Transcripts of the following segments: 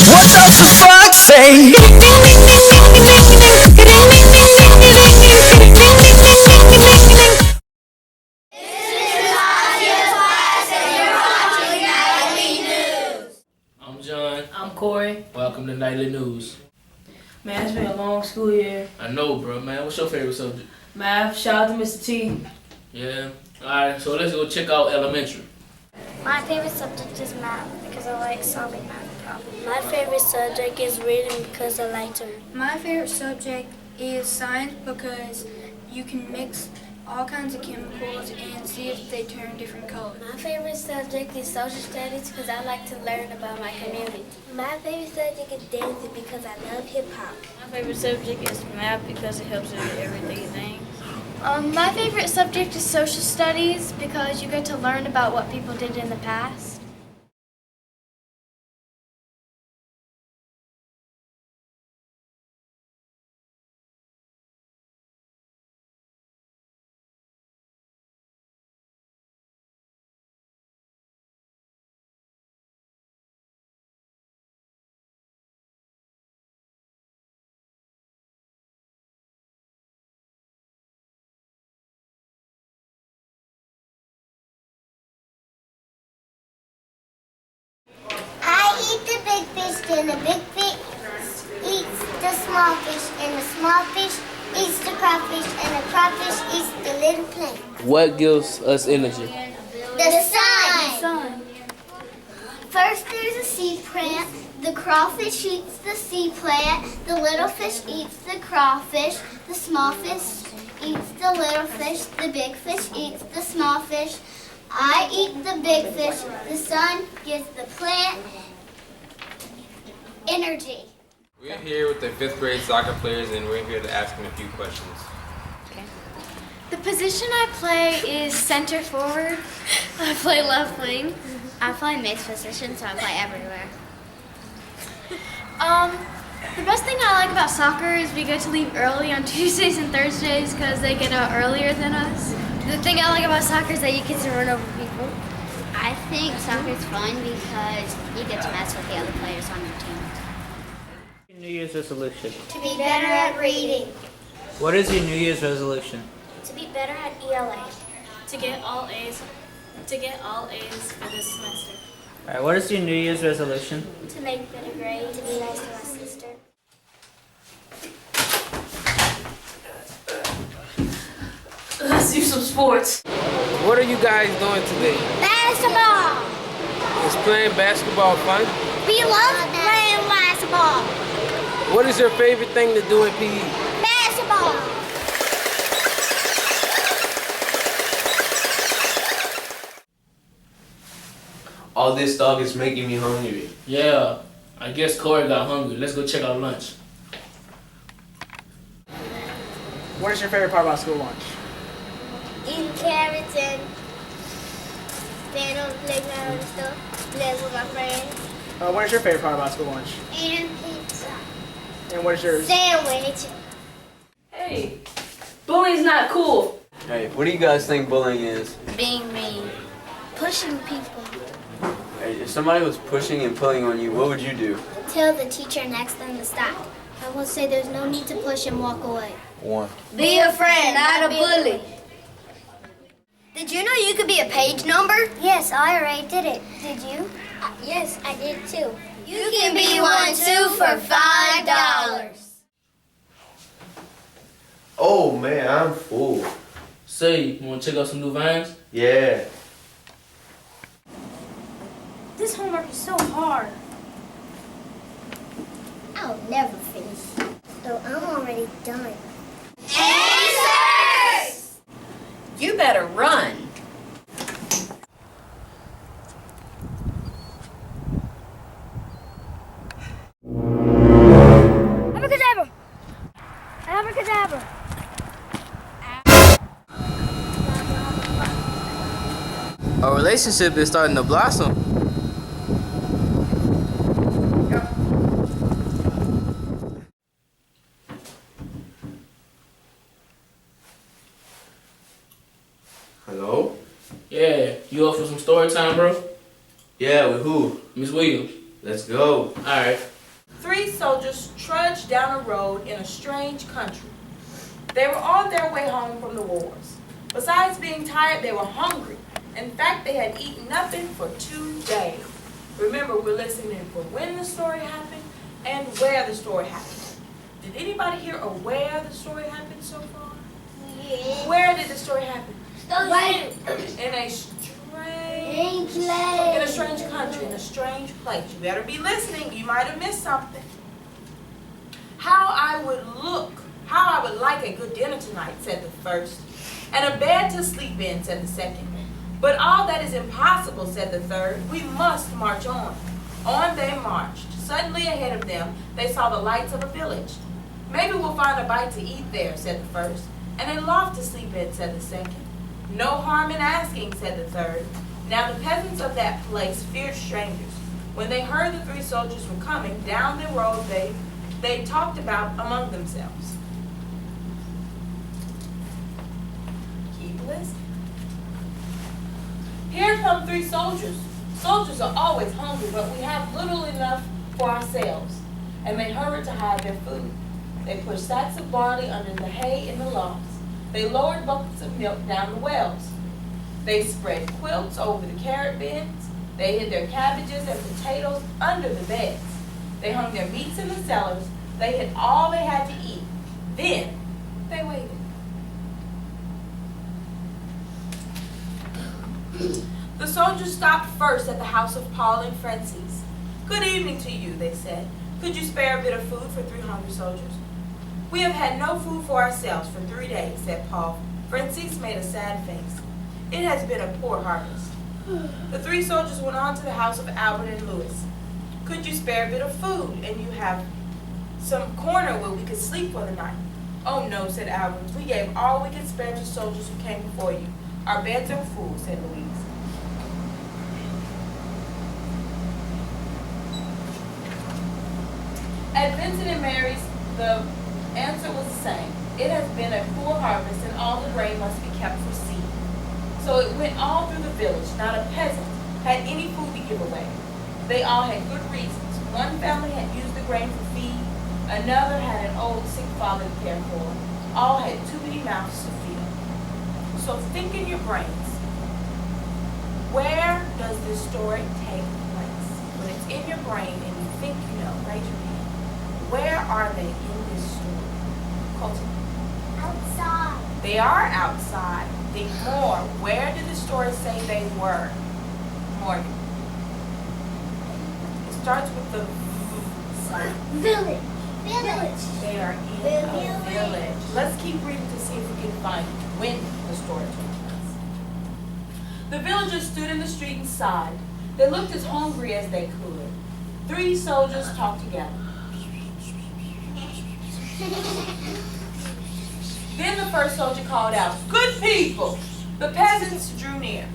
What does the fuck say? I'm John. I'm Corey. Welcome to Nightly News. Man, it's been a long school year. I know, bro, man. What's your favorite subject? Math, shout out to Mr. T. Yeah. Alright, so let's go check out elementary. My favorite subject is math because I like solving math problems. My favorite subject is reading because I like to read. My favorite subject is science because you can mix all kinds of chemicals and see if they turn different colors. My favorite subject is social studies because I like to learn about my community. My favorite subject is dancing because I love hip hop. My favorite subject is math because it helps in everyday things. My favorite subject is social studies because you get to learn about what people did in the past. I eat the big fish and the big fish eats the small fish and the small fish eats the crawfish and the crawfish eats the little plant. What gives us energy? The sun. First there's a seed plant. The crawfish eats the seed plant. The little fish eats the crawfish. The small fish eats the little fish. The big fish eats the small fish. I eat the big fish. The sun gives the plant energy. We're here with the 5th grade soccer players and we're here to ask them a few questions. The position I play is center forward. I play left wing. I play mixed position, so I play everywhere. The best thing I like about soccer is we get to leave early on Tuesdays and Thursdays because they get out earlier than us. The thing I like about soccer is that you get to run over people. I think soccer's fun because you get to mess with the other players on your team. New Year's resolution. To be better at reading. What is your New Year's resolution? To be better at ELA. To get all A's for this semester. Alright, what is your New Year's resolution? To make better grades. To be nice to my sister. Let's do some sports. What are you guys doing today? Basketball. Is playing basketball fun? We love playing basketball. What is your favorite thing to do in PE? Basketball. All this talk is making me hungry. Yeah. I guess Corey got hungry. Let's go check out lunch. What is your favorite part about school lunch? Eating carrots and staying on the playground and stuff. Playing with my friends. What is your favorite part about school lunch? And pizza. And what is yours? Sandwich. Hey, bullying's not cool. Hey, what do you guys think bullying is? Being mean. Pushing people. Hey, if somebody was pushing and pulling on you, what would you do? Tell the teacher next time to stop. I will say there's no need to push and walk away. One. Be a friend, not a bully. Did you know you could be a page number? Yes, I already did it. Did you? Yes, I did too. You can be one too for $5. Oh man, I'm full. Say, you wanna check out some new vines? Yeah. This homework is so hard. I'll never finish. So I'm already done. You better run. Abracadabra! Abracadabra! A relationship is starting to blossom. Hello? Yeah. You up for some story time, bro? Yeah, with who? Miss Williams. Let's go. Alright. three soldiers trudged down a road in a strange country. They were on their way home from the wars. Besides being tired, they were hungry. In fact, they had eaten nothing for 2 days. Remember, we're listening for when the story happened and where the story happened. Did anybody hear of where the story happened so far? Yeah. Where did the story happen? In a strange country, in a strange place. You better be listening. You might have missed something. How I would like a good dinner tonight, said the first. And a bed to sleep in, said the second. But all that is impossible, said the third. We must march on. On they marched. Suddenly ahead of them, they saw the lights of a village. Maybe we'll find a bite to eat there, said the first. And a loft to sleep in, said the second. No harm in asking, said the third. Now the peasants of that place feared strangers. When they heard the three soldiers were coming down the road, they talked about among themselves. Keep listening. Here come three soldiers. Soldiers are always hungry, but we have little enough for ourselves. And they hurried to hide their food. They pushed sacks of barley under the hay in the lofts. They lowered buckets of milk down the wells. They spread quilts over the carrot bins. They hid their cabbages and potatoes under the beds. They hung their meats in the cellars. They hid all they had to eat. Then they waited. The soldiers stopped first at the house of Paul and Francis. Good evening to you, they said. Could you spare a bit of food for 3 hungry soldiers? We have had no food for ourselves for 3 days, said Paul. Francis made a sad face. It has been a poor harvest. The 3 soldiers went on to the house of Albert and Louis. Could you spare a bit of food, and you have some corner where we could sleep for the night? Oh no, said Albert. We gave all we could spare to soldiers who came before you. Our beds are full, said Louise. At Vincent and Mary's, the answer was the same. It has been a poor harvest, and all the grain must be kept for seed. So it went all through the village. Not a peasant had any food to give away. They all had good reasons. One family had used the grain for feed. Another had an old sick father to care for. All had too many mouths to fill. So think in your brains. Where does this story take place? When it's in your brain and you think you know, raise your hand. Where are they in this story? Colton. Outside. They are outside. Think more. Where did the story say they were? Morgan. It starts with the Village. Village. They are in a village. Let's keep reading to see if we can find when the story took place. The villagers stood in the street and sighed. They looked as hungry as they could. 3 soldiers talked together. Then the first soldier called out, "Good people!" The peasants drew near.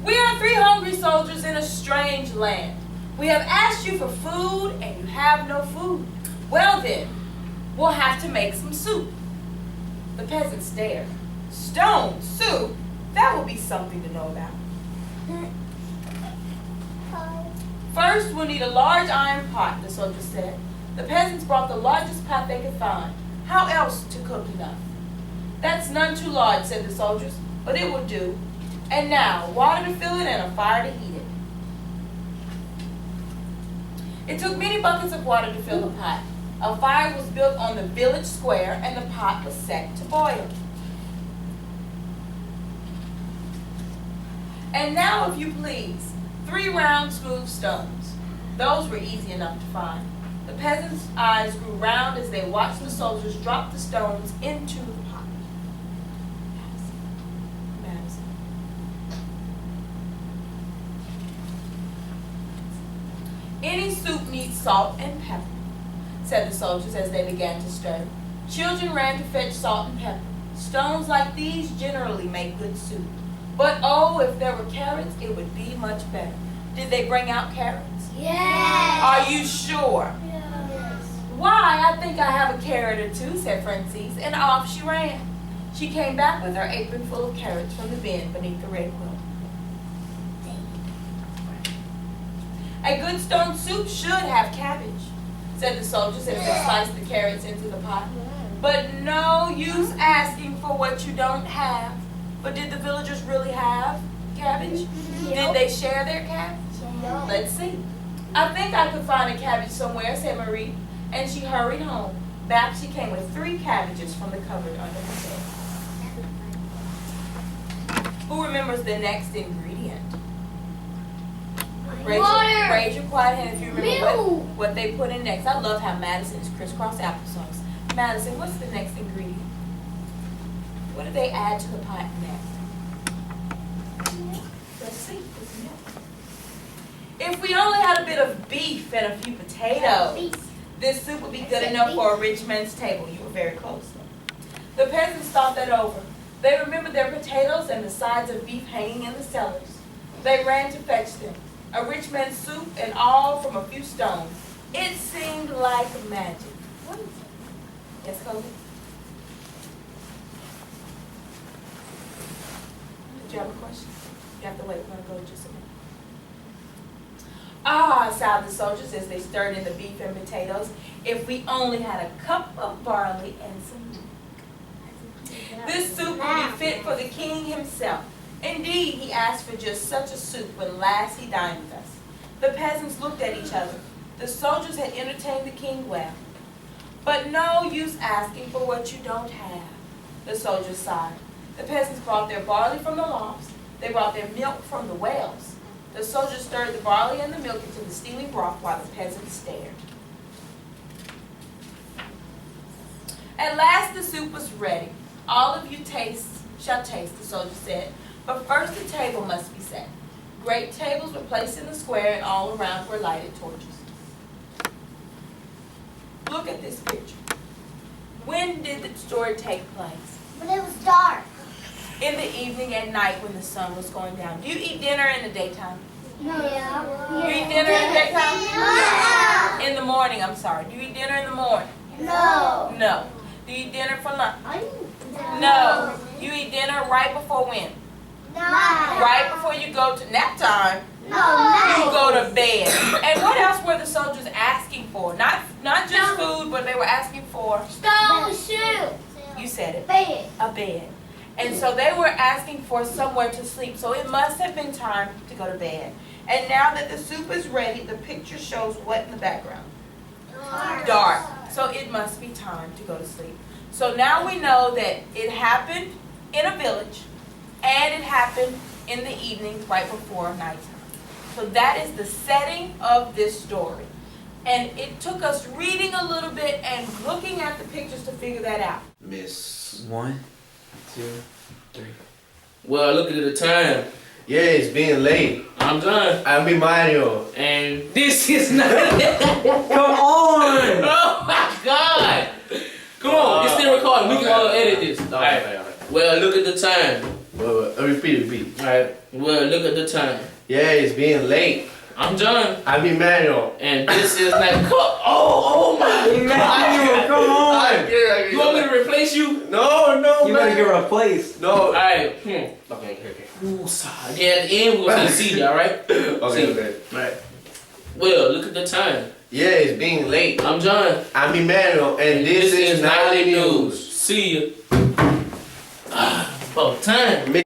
"We are 3 hungry soldiers in a strange land. We have asked you for food, and you have no food. Well then, we'll have to make some soup." The peasants stared. "Stone soup? That will be something to know about. First, we'll need a large iron pot," the soldier said. The peasants brought the largest pot they could find. How else to cook enough? "That's none too large," said the soldiers, "but it will do. And now, water to fill it and a fire to heat it." It took many buckets of water to fill the pot. A fire was built on the village square, and the pot was set to boil. And now, if you please, 3 round, smooth stones. Those were easy enough to find. The peasants' eyes grew round as they watched the soldiers drop the stones into the pot. Madison. "Any soup needs salt and pepper," said the soldiers as they began to stir. Children ran to fetch salt and pepper. Stones like these generally make good soup. But oh, if there were carrots, it would be much better. Did they bring out carrots? Yes. Are you sure? Yes. "Why, I think I have a carrot or 2, said Francis, and off she ran. She came back with her apron full of carrots from the bin beneath the red quilt. A good stone soup should have cabbage. said the soldiers as they sliced the carrots into the pot. But no use asking for what you don't have. But did the villagers really have cabbage? Did they share their cabbage? Let's see. I think I could find a cabbage somewhere, said Marie, and she hurried home. Back she came with 3 cabbages from the cupboard under her bed. Who remembers the next ingredient? Raise your quiet hand if you remember what they put in next. I love how Madison is crisscross applesauce. Madison, what's the next ingredient? What did they add to the pot next? Let's see. If we only had a bit of beef and a few potatoes, this soup would be good enough for a rich man's table. You were very close. The peasants thought that over. They remembered their potatoes and the sides of beef hanging in the cellars. They ran to fetch them. A rich man's soup and all from a few stones. It seemed like magic. What is it? Yes, Kobe? Did you have a question? You have to wait. We're going to go just a minute. Ah, sighed the soldiers as they stirred in the beef and potatoes. If we only had a cup of barley and some milk. This soup would be fit for the king himself. Indeed, he asked for just such a soup when last he dined with us. The peasants looked at each other. The soldiers had entertained the king well. But no use asking for what you don't have, the soldiers sighed. The peasants brought their barley from the lofts. They brought their milk from the wells. The soldiers stirred the barley and the milk into the steaming broth while the peasants stared. At last the soup was ready. All of you shall taste, the soldier said. But first the table must be set. Great tables were placed in the square and all around were lighted torches. Look at this picture. When did the story take place? When it was dark. In the evening at night when the sun was going down. Do you eat dinner in the daytime? No. You eat dinner in the daytime? No. In the morning, I'm sorry. Do you eat dinner in the morning? No. No. Do you eat dinner for lunch? No. No. You eat dinner right before when? No. Right before you go to nap time. No. You go to bed. And what else were the soldiers asking for? Not just food, but they were asking for? Stone soup. You said it. Bed. A bed. And so they were asking for somewhere to sleep. So it must have been time to go to bed. And now that the soup is ready, the picture shows what in the background? Dark. So it must be time to go to sleep. So now we know that it happened in a village and it happened in the evening right before nighttime. So that is the setting of this story. And it took us reading a little bit and looking at the pictures to figure that out. Miss 1, 2, 3. Well, look at the time. Yeah, it's being late. I'm done. I'll be Mario. And this is not. Come on! Oh my God! Come on, it's still recording. We can all edit this. All right. Well, look at the time. Well, repeat. All right. Well, look at the time. Yeah, it's being late. I'm John. I'll be Mario. And this is not. Oh my God! Come on! You want me to replace you? No, You better get replaced. No. All right. Okay. Ooh, sorry. Yeah, at the end we're gonna see, all right? Okay. All right. Well, look at the time. Yeah, it's being late. I'm John. I'm Emmanuel, and this is Nightly News. See you. About time.